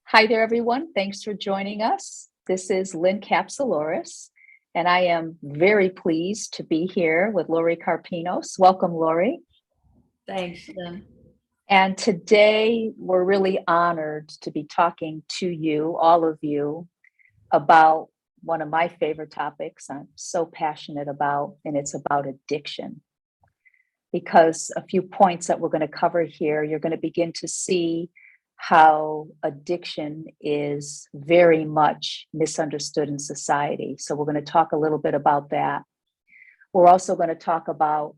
Hi there, everyone. Thanks for joining us. This is Lynn Capsuloris, and I am very pleased to be here with Lori Carpenos. Welcome, Lori. Thanks, Lynn. And today we're really honored to be talking to you, all of you, about one of my favorite topics I'm so passionate about, and it's about addiction. Because a few points that we're going to cover here, you're going to begin to see how addiction is very much misunderstood in society. So we're going to talk a little bit about that. We're also going to talk about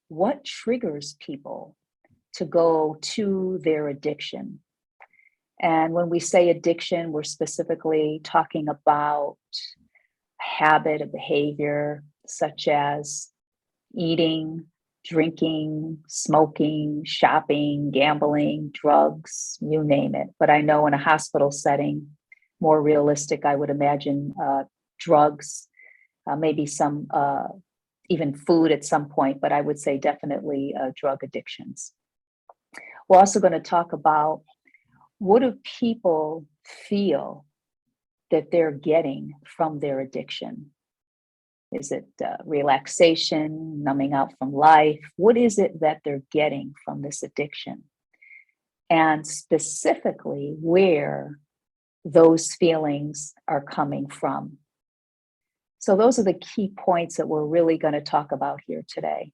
what triggers people to go to their addiction. And when we say addiction, we're specifically talking about habit, a behavior such as eating, drinking, smoking, shopping, gambling, drugs, you name it. But I know in a hospital setting, more realistic, I would imagine drugs, maybe some even food at some point, but I would say definitely drug addictions. We're also going to talk about what do people feel that they're getting from their addiction? Is it relaxation, numbing out from life? What is it that they're getting from this addiction? And specifically, where those feelings are coming from. So those are the key points that we're really going to talk about here today.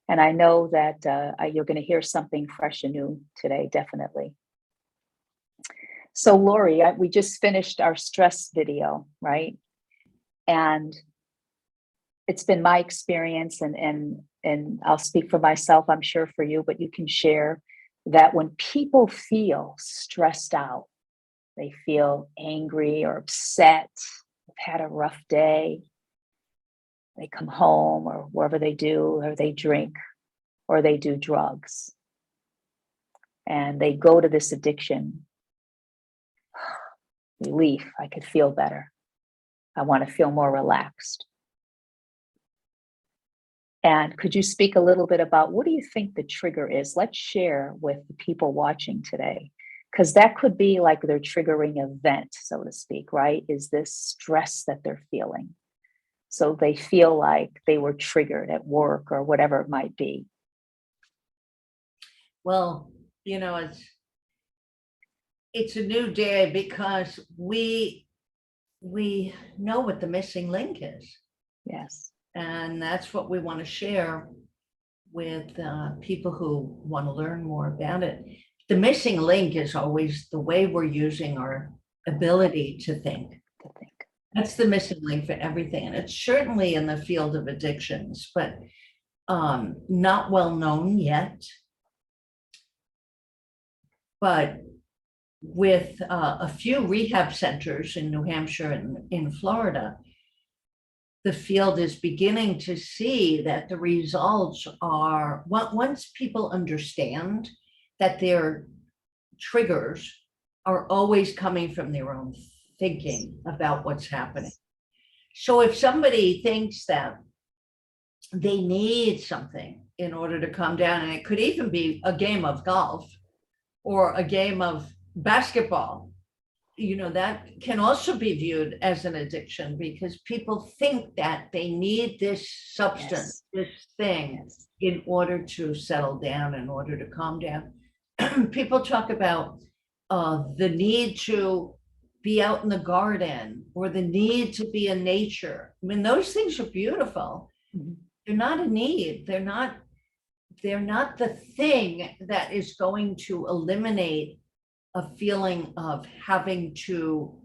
And I know that you're going to hear something fresh and new today, definitely. So Lori, we just finished our stress video, right? And it's been my experience, and I'll speak for myself, I'm sure for you, but you can share that when people feel stressed out, they feel angry or upset, they've had a rough day, they come home or wherever they do, or they drink, or they do drugs, and they go to this addiction. Relief, I could feel better. I want to feel more relaxed. And could you speak a little bit about what do you think the trigger is? Let's share with the people watching today, because that could be like their triggering event, so to speak, right? Is this stress that they're feeling? So they feel like they were triggered at work or whatever it might be. Well, it's a new day because we know what the missing link is. Yes. And that's what we want to share with people who want to learn more about it. The missing link is always the way we're using our ability to think. That's the missing link for everything. And it's certainly in the field of addictions, but not well known yet. But with a few rehab centers in New Hampshire and in Florida, the field is beginning to see that the results are, once people understand that their triggers are always coming from their own thinking about what's happening. So if somebody thinks that they need something in order to calm down, and it could even be a game of golf or a game of basketball, that can also be viewed as an addiction because people think that they need this substance, this thing, in order to settle down, in order to calm down. People talk about the need to be out in the garden or the need to be in nature. I mean, those things are beautiful. Mm-hmm. They're not a need. They're not the thing that is going to eliminate a feeling of having to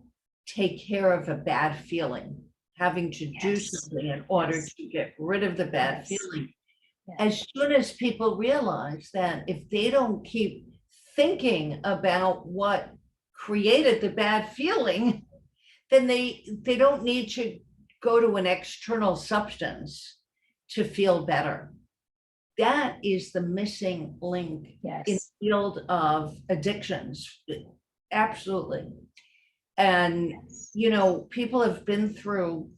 take care of a bad feeling, having to do something in order to get rid of the bad feeling. As soon as people realize that if they don't keep thinking about what created the bad feeling, then they don't need to go to an external substance to feel better. That is the missing link in the field of addictions. Absolutely. And, people have been through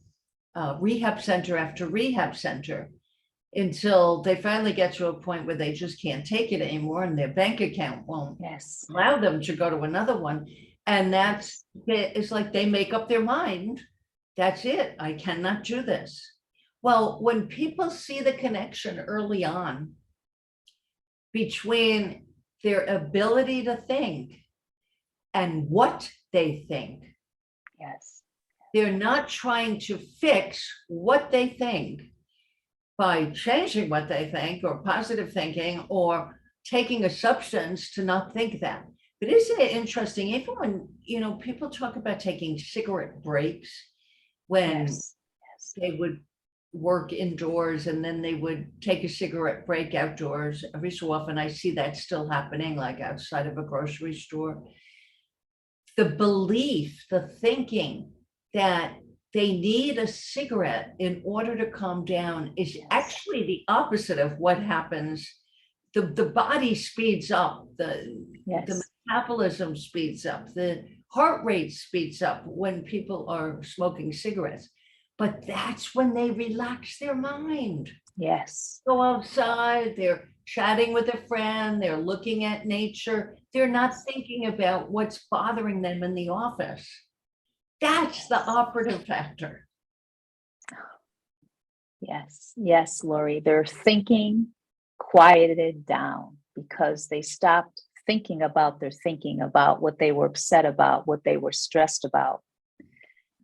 rehab center after rehab center until they finally get to a point where they just can't take it anymore and their bank account won't allow them to go to another one. And it's like they make up their mind. That's it. I cannot do this. Well, when people see the connection early on between their ability to think and what they think, Yes. they're not trying to fix what they think by changing what they think or positive thinking or taking a substance to not think that. But isn't it interesting, even when, people talk about taking cigarette breaks, when Yes. Yes. they would work indoors and then they would take a cigarette break outdoors. Every so often I see that still happening, like outside of a grocery store. The belief, the thinking that they need a cigarette in order to calm down is actually the opposite of what happens. The body speeds up, the Yes. metabolism speeds up, the heart rate speeds up when people are smoking cigarettes. But that's when they relax their mind. Yes. Go outside, they're chatting with a friend, they're looking at nature, they're not thinking about what's bothering them in the office. That's the operative factor. Yes. Yes, Lori. Their thinking quieted down because they stopped thinking about their thinking about what they were upset about, what they were stressed about.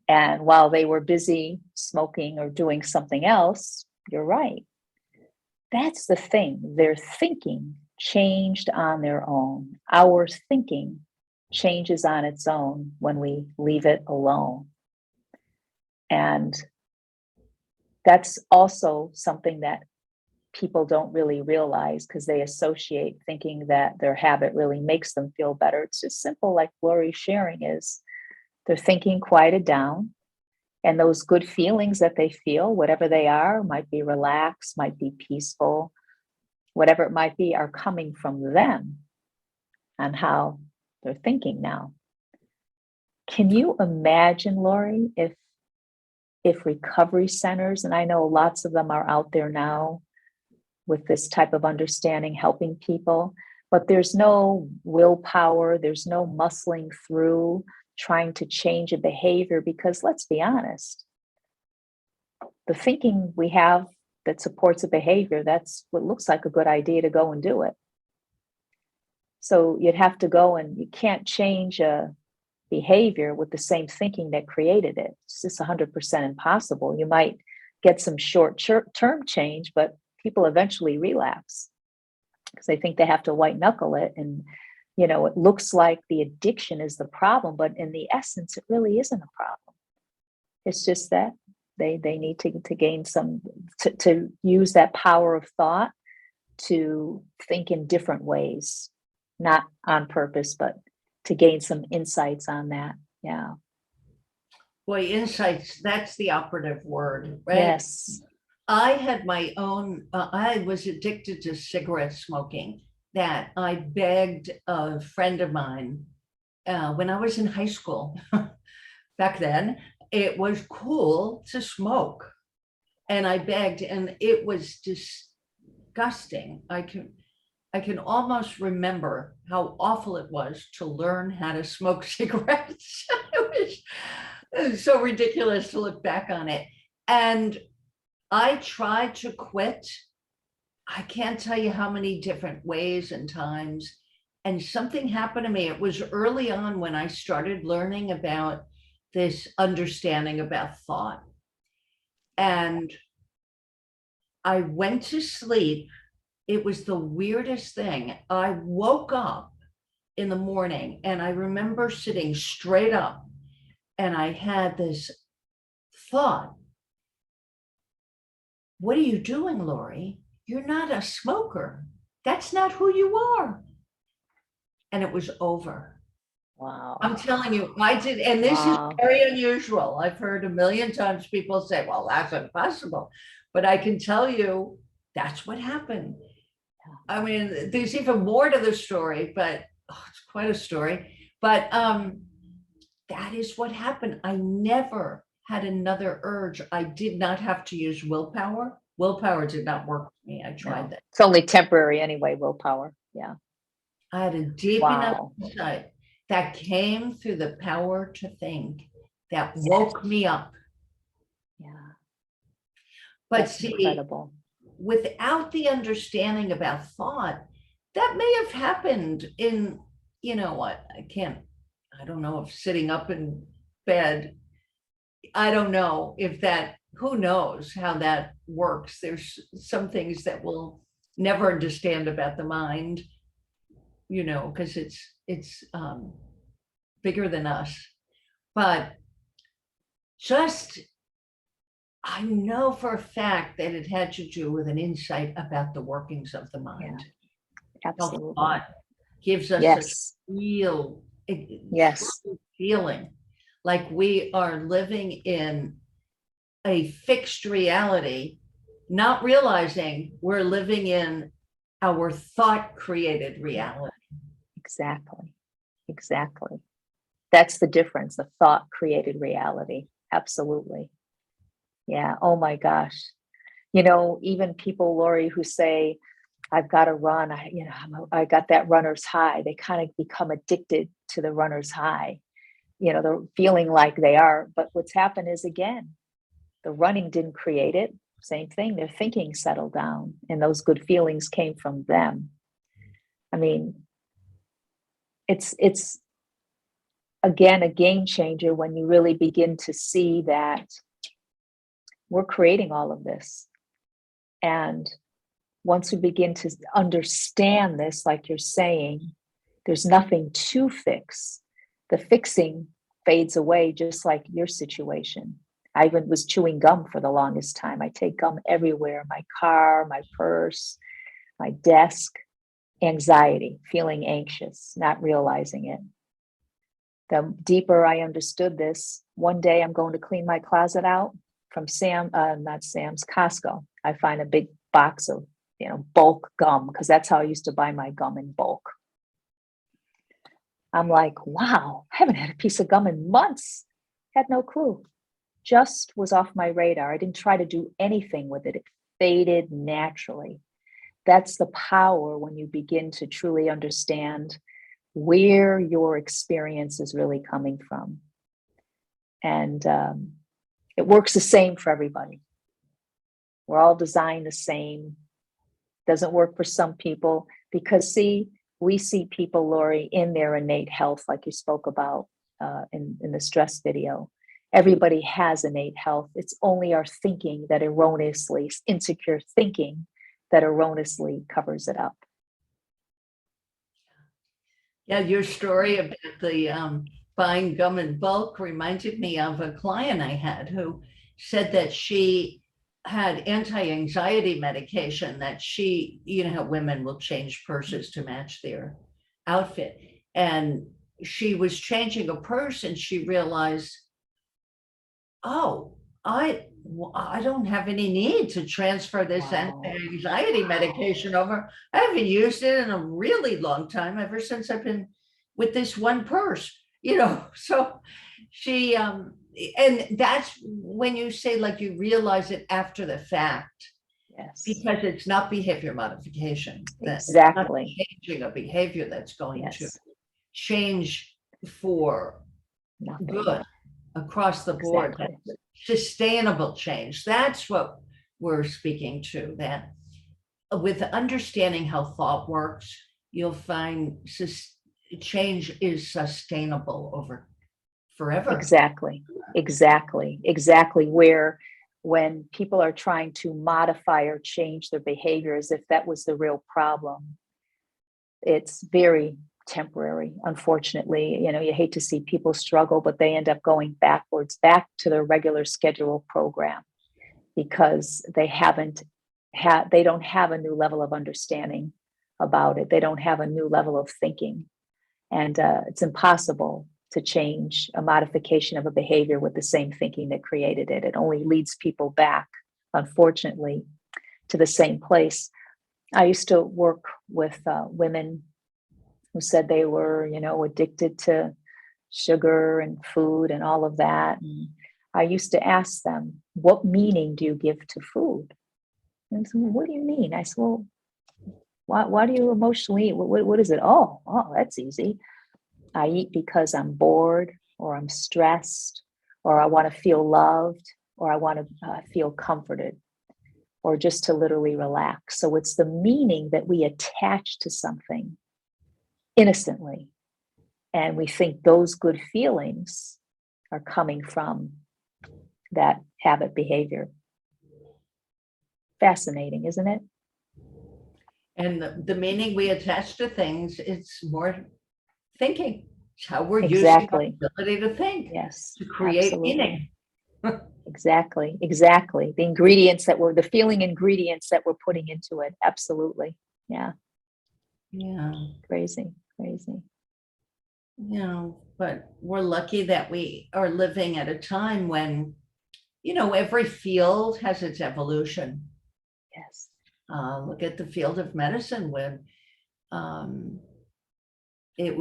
And while they were busy smoking or doing something else, you're right. That's the thing. Their thinking changed on their own. Our thinking changes on its own when we leave it alone. And that's also something that people don't really realize because they associate thinking that their habit really makes them feel better. It's just simple, like Lori's sharing is their thinking quieted down. And those good feelings that they feel, whatever they are, might be relaxed, might be peaceful, whatever it might be, are coming from them and how they're thinking now. Can you imagine, Lori, if recovery centers, and I know lots of them are out there now with this type of understanding, helping people, but there's no willpower, there's no muscling through trying to change a behavior, because let's be honest, the thinking we have that supports a behavior, that's what looks like a good idea to go and do it. So you'd have to go, and you can't change a behavior with the same thinking that created it. It's just 100% impossible. You might get some short-term change, but people eventually relapse because they think they have to white knuckle it. And, it looks like the addiction is the problem, but in the essence, it really isn't a problem. It's just that they need to gain some, to use that power of thought to think in different ways, not on purpose, but to gain some insights on that. Yeah. Boy, insights, that's the operative word, right? Yes. I had my own, I was addicted to cigarette smoking, that I begged a friend of mine when I was in high school. Back then, it was cool to smoke. And I begged, and it was disgusting. I can almost remember how awful it was to learn how to smoke cigarettes. It was so ridiculous to look back on it. And I tried to quit. I can't tell you how many different ways and times. And something happened to me. It was early on when I started learning about this understanding about thought. And I went to sleep. It was the weirdest thing. I woke up in the morning and I remember sitting straight up and I had this thought. What are you doing, Lori? You're not a smoker. That's not who you are. And it was over. Wow. I'm telling you, I did. And this is very unusual. I've heard a million times people say, well, that's impossible. But I can tell you, that's what happened. I mean, there's even more to the story, but it's quite a story. But that is what happened. I never had another urge. I did not have to use willpower. Willpower did not work for me. I tried that. It's only temporary anyway, willpower. Yeah. I had a deep enough insight that came through the power to think that woke me up. Yeah, But that's see, incredible. without the understanding about thought, that may have happened in, you know what, I don't know if sitting up in bed, I don't know if that, who knows how that works. There's some things that we'll never understand about the mind, you know, because it's bigger than us. But just, I know for a fact that it had to do with an insight about the workings of the mind. How Absolutely. thought gives us a Yes. real Yes. true feeling like we are living in a fixed reality, not realizing we're living in our thought created reality. Exactly. Exactly. That's the difference. The thought created reality. Absolutely. Yeah. Oh my gosh. You know, even people, Lori, who say, I've got to run. I got that runner's high. They kind of become addicted to the runner's high. You know, they're feeling like they are. But what's happened is, again, the running didn't create it. Same thing. Their thinking settled down, and those good feelings came from them. I mean, it's again a game changer when you really begin to see that we're creating all of this. And once we begin to understand this, like you're saying, there's nothing to fix. The fixing fades away, just like your situation. I even was chewing gum for the longest time. I take gum everywhere, my car, my purse, my desk. Anxiety, feeling anxious, not realizing it. The deeper I understood this, one day I'm going to clean my closet out from not Sam's, Costco. I find a big box of, bulk gum, because that's how I used to buy my gum in bulk. I'm like, wow, I haven't had a piece of gum in months. Had no clue. Just was off my radar. I didn't try to do anything with it. It faded naturally. That's the power when you begin to truly understand where your experience is really coming from. And it works the same for everybody. We're all designed the same. Doesn't work for some people because, see, we see people, Lori, in their innate health, like you spoke about in the stress video. Everybody has innate health. It's only our thinking that erroneously, insecure thinking that erroneously covers it up. Yeah, your story about the buying gum in bulk reminded me of a client I had who said that she had anti-anxiety medication that she, you know how women will change purses to match their outfit. And she was changing a purse and she realized, oh, I don't have any need to transfer this Wow. anti-anxiety medication over. I haven't used it in a really long time, ever since I've been with this one purse, you know. So she and that's when you say, like, you realize it after the fact, Yes. because it's not behavior modification. That it's not Exactly. changing a behavior that's going to Yes. change for Nothing. good across the board. Exactly. Sustainable change. That's what we're speaking to, that with understanding how thought works, you'll find change is sustainable over forever. Exactly. Exactly. Exactly. Where when people are trying to modify or change their behavior as if that was the real problem, it's very temporary. Unfortunately, you hate to see people struggle, but they end up going backwards, back to their regular schedule program, because they don't have a new level of understanding about it. They don't have a new level of thinking. And it's impossible to change a modification of a behavior with the same thinking that created it. It only leads people back, unfortunately, to the same place. I used to work with women who said they were, addicted to sugar and food and all of that. And I used to ask them, what meaning do you give to food? And so, what do you mean? I said, well, why do you emotionally eat? What is it? Oh, that's easy. I eat because I'm bored, or I'm stressed, or I want to feel loved, or I want to feel comforted, or just to literally relax. So it's the meaning that we attach to something innocently. And we think those good feelings are coming from that habit behavior. Fascinating, isn't it? And the meaning we attach to things, it's more thinking. It's how we're using our Exactly. ability to think Yes, to create absolutely. meaning. Exactly. Exactly. The ingredients that were the feeling ingredients that we're putting into it. Absolutely. Yeah. Yeah. Crazy. Crazy. But we're lucky that we are living at a time when, every field has its evolution. Yes. Look at the field of medicine when it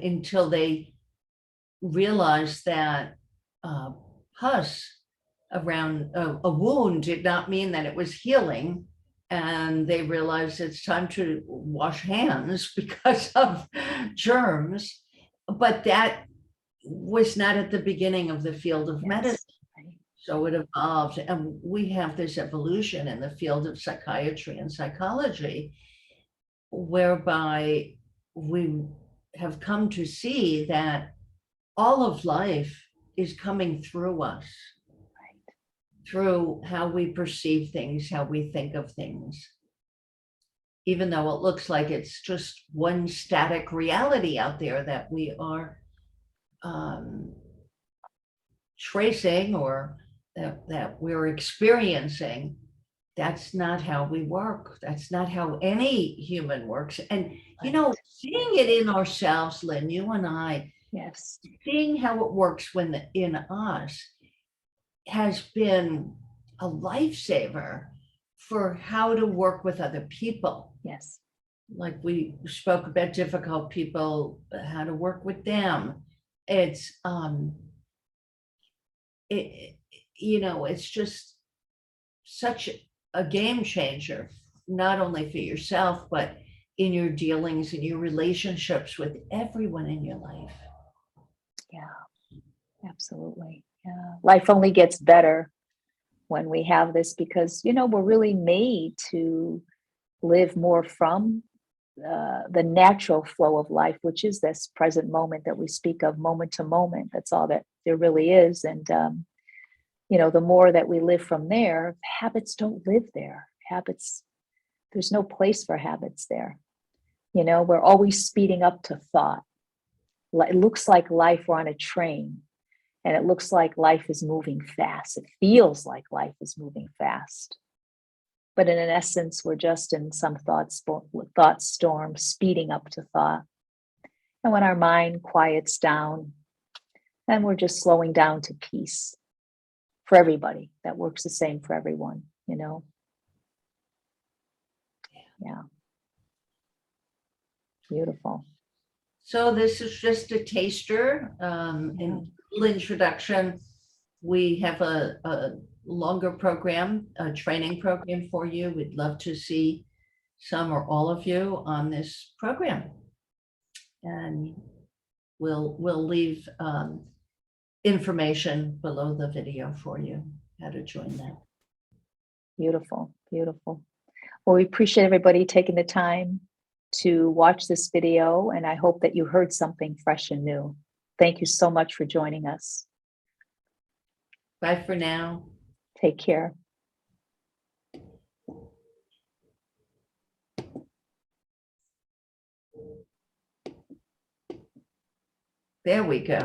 until they realized that pus around a wound did not mean that it was healing. And they realized it's time to wash hands because of germs. But that was not at the beginning of the field of medicine. Yes. Right. So it evolved. And we have this evolution in the field of psychiatry and psychology, whereby we have come to see that all of life is coming through us, Right. through how we perceive things, how we think of things. Even though it looks like it's just one static reality out there that we are tracing, or that we're experiencing, that's not how we work. That's not how any human works. And, Right. seeing it in ourselves, Lynn, you and I, Yes. seeing how it works in us has been a lifesaver for how to work with other people. Yes. Like we spoke about difficult people, how to work with them. It's it's just such a game changer, not only for yourself, but in your dealings and your relationships with everyone in your life. Yeah. Absolutely. Yeah. Life only gets better when we have this because, we're really made to live more from the natural flow of life, which is this present moment that we speak of, moment to moment. That's all that there really is. And, the more that we live from there, habits don't live there. Habits, there's no place for habits there. We're always speeding up to thought. It looks like life, we're on a train, and it looks like life is moving fast. It feels like life is moving fast. But in essence, we're just in some thought storm, speeding up to thought. And when our mind quiets down, then we're just slowing down to peace for everybody. That works the same for everyone. Yeah. Beautiful. So this is just a taster, in little introduction. We have a longer program, a training program for you. We'd love to see some or all of you on this program. And we'll leave information below the video for you, how to join that. Beautiful. Beautiful. Well, we appreciate everybody taking the time to watch this video, and I hope that you heard something fresh and new. Thank you so much for joining us. Bye for now. Take care. There we go.